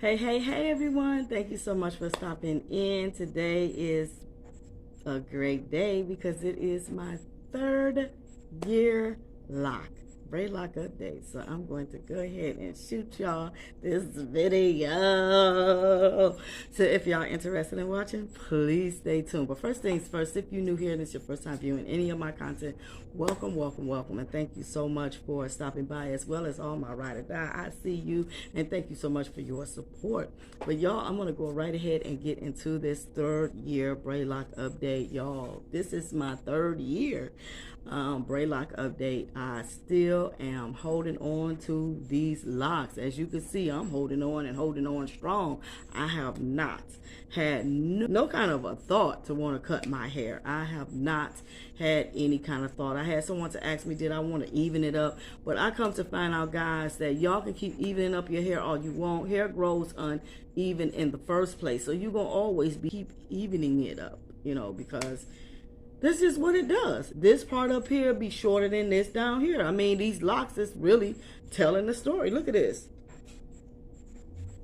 Hey everyone. Thank you so much for stopping in. Today is a great day because it is my 3rd year lock. Braidlock update. So I'm going to go ahead and shoot y'all this video. So if y'all interested in watching, please stay tuned. But first things first, if you're new here and it's your first time viewing any of my content, welcome. And thank you so much for stopping by, as well as all my ride or die. I see you and thank you so much for your support. But y'all, I'm gonna go right ahead and get into this 3rd year Braidlock update. Y'all, this is my 3rd year Braidlock update. I still am holding on to these locks. As you can see, I'm holding on strong. I have not had no kind of a thought to want to cut my hair. I have not had any kind of thought. I had someone to ask me, did I want to even it up? But I come to find out, guys, that y'all can keep evening up your hair all you want. Hair grows uneven in the first place, so you're gonna always keep evening it up, you know, because this is what it does. This part up here be shorter than this down here. I mean, these locks is really telling the story. Look at this.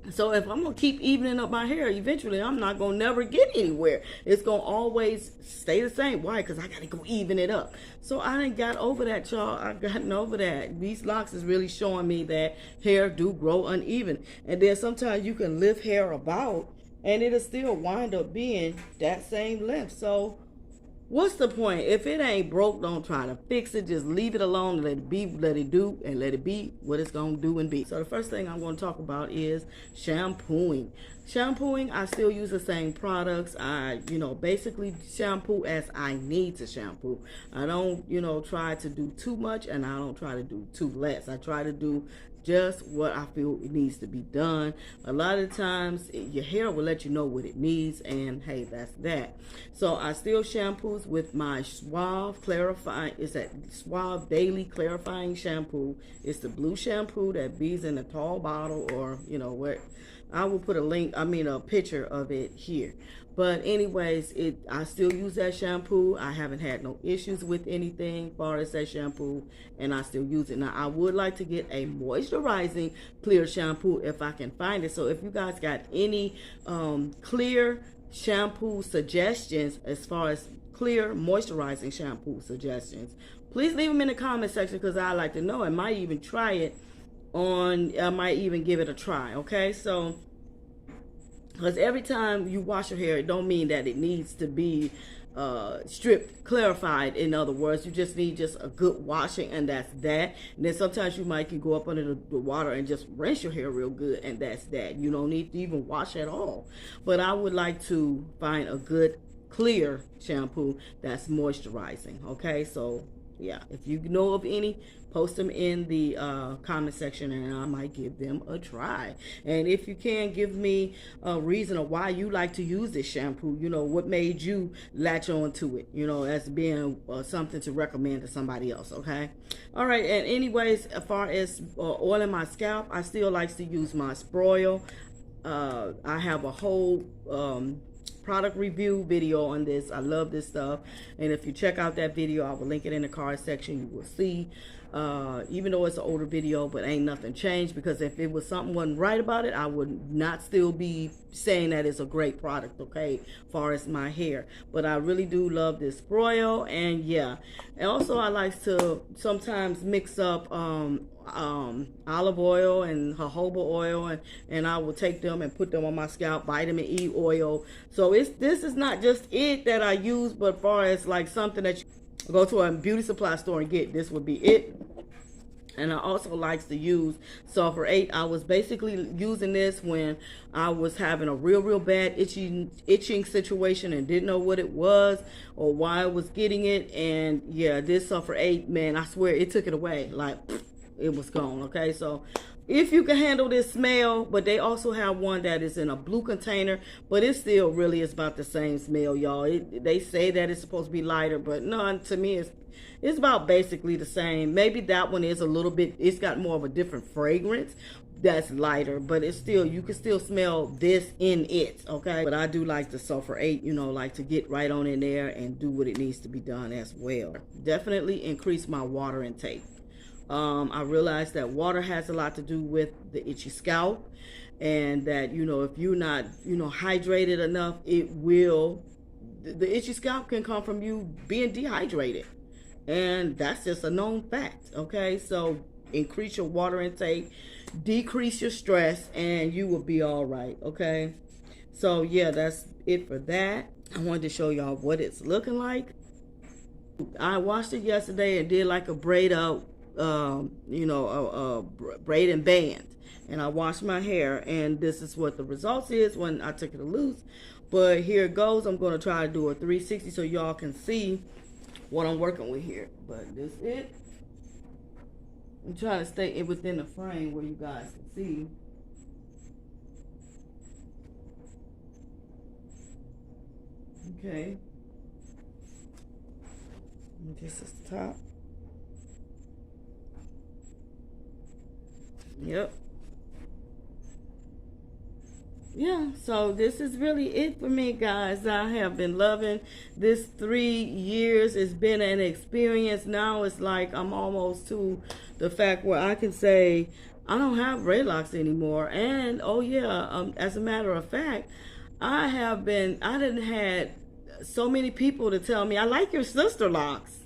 So if I'm going to keep evening up my hair, eventually I'm not going to never get anywhere. It's going to always stay the same. Why? Because I got to go even it up. So I done got over that, y'all. I've gotten over that. These locks is really showing me that hair do grow uneven. And then sometimes you can lift hair about and it'll still wind up being that same length. So what's the point? If it ain't broke, don't try to fix it. Just leave it alone and let it be, let it do, and let it be what it's going to do and be. So the first thing I'm going to talk about is shampooing. Shampooing, I still use the same products. I, basically shampoo as I need to shampoo. I don't, try to do too much, and I don't try to do too less. I try to do just what I feel it needs to be done. A lot of times your hair will let you know what it needs, and hey, that's that. So I still shampoos with my Suave clarifying. It's that Suave daily clarifying shampoo. It's the blue shampoo that bees in a tall bottle, or where I will put a picture of it here. But anyways, I still use that shampoo. I haven't had no issues with anything as far as that shampoo, and I still use it. Now, I would like to get a moisturizing clear shampoo if I can find it. So if you guys got any clear shampoo suggestions, as far as clear moisturizing shampoo suggestions, please leave them in the comment section, because I like to know. I might even try it I might even give it a try. Okay, so because every time you wash your hair, it don't mean that it needs to be stripped, clarified. In other words, you just need just a good washing, and that's that. And then sometimes you can go up under the water and just rinse your hair real good, and that's that. You don't need to even wash at all. But I would like to find a good clear shampoo that's moisturizing. Okay, so yeah, if you know of any, post them in the comment section, and I might give them a try. And if you can, give me a reason of why you like to use this shampoo. What made you latch on to it, as being something to recommend to somebody else. Okay, all right. And anyways, as far as oiling my scalp, I still like to use my Sproil. I have a whole product review video on this. I love this stuff, and if you check out that video, I will link it in the card section. You will see, even though it's an older video, but ain't nothing changed, because if it was something wasn't right about it, I would not still be saying that it's a great product, okay, as far as my hair. But I really do love this Sproil. And yeah, and also I like to sometimes mix up olive oil and jojoba oil, and I will take them and put them on my scalp. Vitamin E oil. So this is not just it that I use, but as far as like something that you go to a beauty supply store and get, this would be it. And I also like to use Sulfur 8. I was basically using this when I was having a real bad itching situation and didn't know what it was or why I was getting it. And yeah, this Sulfur 8, man, I swear it took it away. Like, it was gone. Okay, so if you can handle this smell, but they also have one that is in a blue container, but it still really is about the same smell, y'all. They say that it's supposed to be lighter, but no, to me it's about basically the same. Maybe that one is a little bit, it's got more of a different fragrance that's lighter, but it's still, you can still smell this in it. Okay, but I do like the Sulfur 8, like to get right on in there and do what it needs to be done as well. Definitely increase my water intake. I realized that water has a lot to do with the itchy scalp, and that, you know, if you're not, you know, hydrated enough, it will, the itchy scalp can come from you being dehydrated, and that's just a known fact. Okay, so increase your water intake, decrease your stress, and you will be all right. Okay, so yeah, that's it for that. I wanted to show y'all what it's looking like. I washed it yesterday and did like a braid up, you know, a braid and band, and I washed my hair, and this is what the results is when I took it loose. But here it goes. I'm going to try to do a 360 so y'all can see what I'm working with here. But this is it. I'm trying to stay within the frame where you guys can see. Okay. And this is the top. Yep. Yeah, so this is really it for me, guys. I have been loving this 3 years. It's been an experience. Now it's like I'm almost to the fact where I can say I don't have Braidlocks anymore. And oh yeah, as a matter of fact, I didn't had so many people to tell me, I like your sister locks.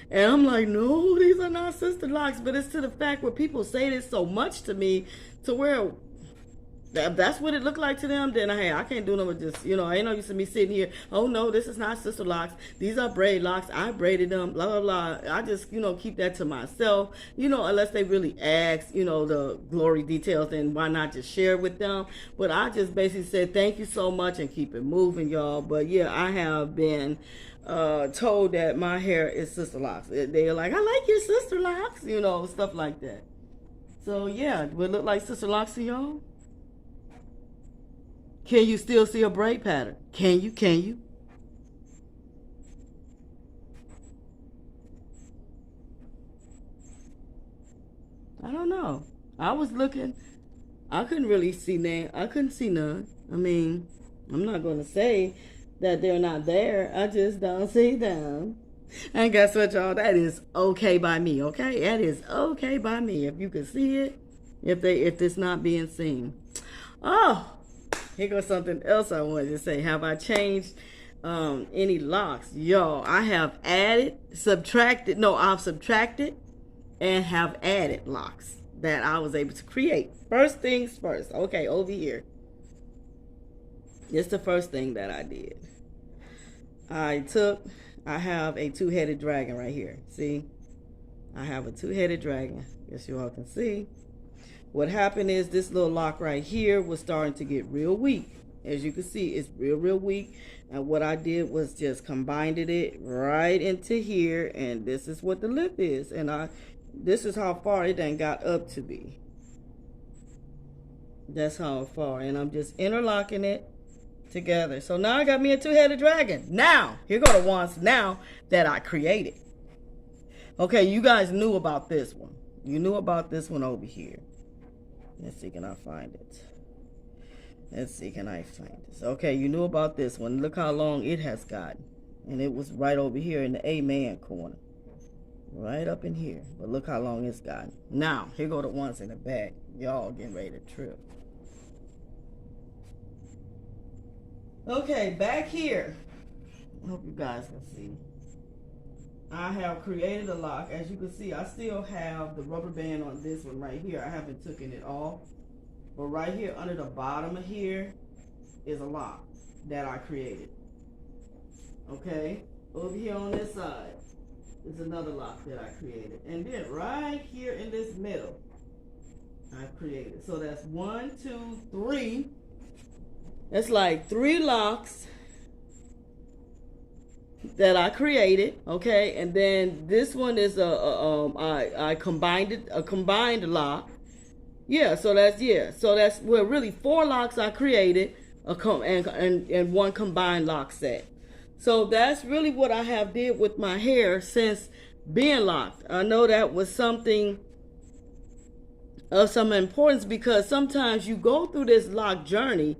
And I'm like, no, these are not sister locks. But it's to the fact where people say this so much to me to where that's what it looked like to them. Then I can't do nothing but just, you know, ain't no use of me sitting here, oh no, this is not sister locks, these are braid locks, I braided them, blah blah blah. I just, you know, keep that to myself, you know, unless they really ask, you know, the glory details, then why not just share with them. But I just basically said thank you so much and keep it moving, y'all. But yeah, I have been told that my hair is sister locks. They're like, I like your sister locks, you know, stuff like that. So yeah, would it look like sister locks to y'all? Can you still see a braid pattern? Can you? Can you? I don't know. I was looking. I couldn't really see none. I couldn't see none. I mean, I'm not going to say that they're not there. I just don't see them. And guess what, y'all? That is okay by me, okay? That is okay by me. If you can see it, if it's not being seen. Oh, here goes something else I wanted to say. Have I changed any locks? Y'all, I have I've subtracted and have added locks that I was able to create. First things first. Okay, over here. It's the first thing that I did. I have a two-headed dragon right here. See? I have a two-headed dragon. Guess you all can see. What happened is this little lock right here was starting to get real weak. As you can see, it's real weak. And what I did was just combined it right into here. And this is what the lip is. And this is how far it done got up to be. That's how far. And I'm just interlocking it together. So now I got me a two-headed dragon. Now, here go the ones now that I created. Okay, you guys knew about this one. You knew about this one over here. Let's see, can I find it? Let's see, can I find this? Okay, you knew about this one. Look how long it has gotten. And it was right over here in the amen corner. Right up in here. But look how long it's gotten. Now, here go the ones in the back. Y'all getting ready to trip. Okay, back here. I hope you guys can see. I have created a lock. As you can see, I still have the rubber band on this one right here. I haven't taken it off. But right here under the bottom of here is a lock that I created. Okay? Over here on this side is another lock that I created. And then right here in this middle, I've created. So that's 1, 2, 3. That's like 3 locks that I created, okay, and then this one is I combined a combined lock. Yeah, so that's well, really 4 locks I created, and 1 combined lock set. So that's really what I have did with my hair since being locked. I know that was something of some importance because sometimes you go through this lock journey,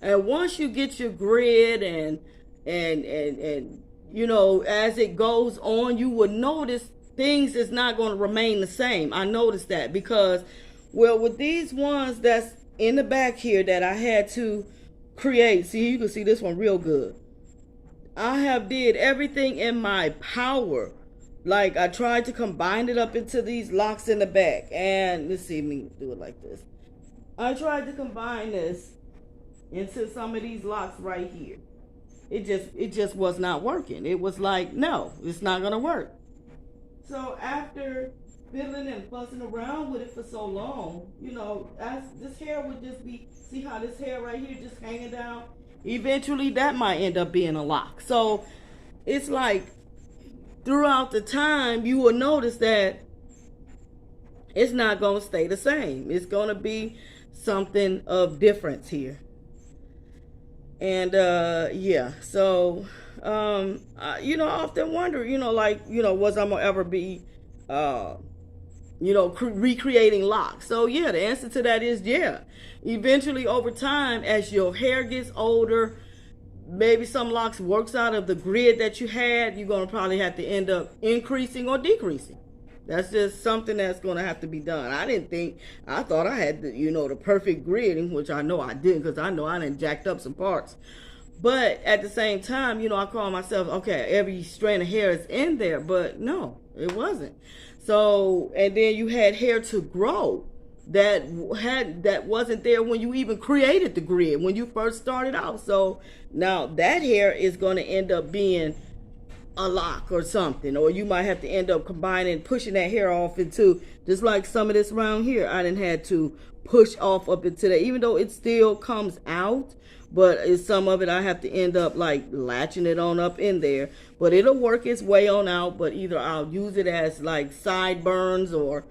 and once you get your grid and you know, as it goes on, you will notice things is not going to remain the same. I noticed that because, well, with these ones that's in the back here that I had to create. See, you can see this one real good. I have did everything in my power. Like, I tried to combine it up into these locks in the back. And let's see, let me do it like this. I tried to combine this into some of these locks right here. It just was not working. It was like, no, it's not gonna work. So after fiddling and fussing around with it for so long, you know, as this hair would just be, see how this hair right here just hanging down? Eventually that might end up being a lock. So it's like throughout the time you will notice that it's not going to stay the same. It's going to be something of difference here. And yeah, so you know, I often wonder, you know, like, you know, was I gonna ever be you know, recreating locks? So yeah, the answer to that is yeah. Eventually over time, as your hair gets older, maybe some locks works out of the grid that you had, you're gonna probably have to end up increasing or decreasing. That's just something that's going to have to be done. I thought I had the, you know, the perfect grid, which I know I didn't, because I know I done jacked up some parts. But at the same time, you know, I call myself, okay, every strand of hair is in there, but no, it wasn't. So, and then you had hair to grow that wasn't there when you even created the grid, when you first started out. So now that hair is going to end up being a lock or something, or you might have to end up combining, pushing that hair off into, just like some of this around here, I done had to push off up into that, even though it still comes out, but some of it I have to end up like latching it on up in there, but it'll work its way on out. But either I'll use it as like sideburns or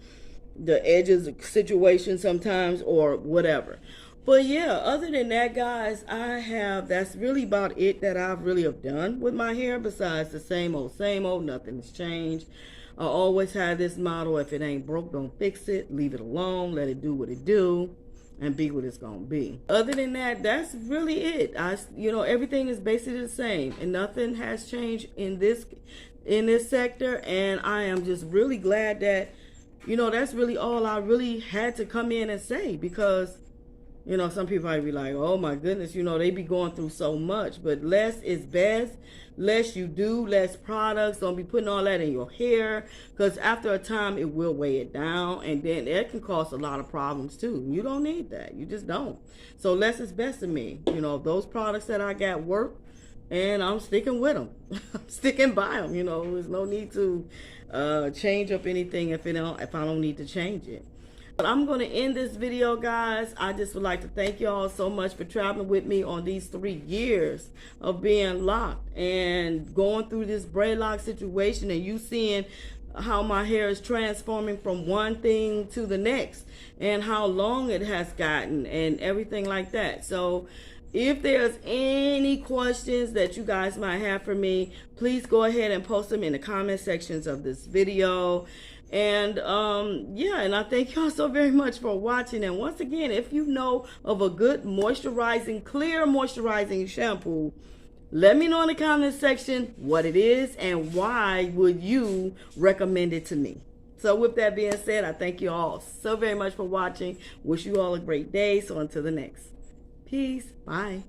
the edges situation sometimes, or whatever. But yeah, other than that, guys, that's really about it that I've really have done with my hair, besides the same old, nothing's changed. I always have this motto: if it ain't broke, don't fix it. Leave it alone, let it do what it do, and be what it's gonna be. Other than that, that's really it. You know, everything is basically the same, and nothing has changed in this sector, and I am just really glad that, you know, that's really all I really had to come in and say, because, you know, some people might be like, oh my goodness, you know, they be going through so much. But less is best. Less you do, less products. Don't be putting all that in your hair, because after a time it will weigh it down, and then it can cause a lot of problems too. You don't need that. You just don't. So less is best to me. You know, those products that I got work, and I'm sticking with them. I'm sticking by them. You know, there's no need to change up anything if I don't need to change it. But I'm going to end this video, guys. I just would like to thank y'all so much for traveling with me on these 3 years of being locked and going through this braidlock situation, and you seeing how my hair is transforming from one thing to the next, and how long it has gotten, and everything like that. So if there's any questions that you guys might have for me, please go ahead and post them in the comment sections of this video. And yeah, and I thank y'all so very much for watching. And once again, if you know of a good moisturizing, clear moisturizing shampoo, let me know in the comment section what it is and why would you recommend it to me. So with that being said, I thank you all so very much for watching. Wish you all a great day. So until the next. Peace. Bye.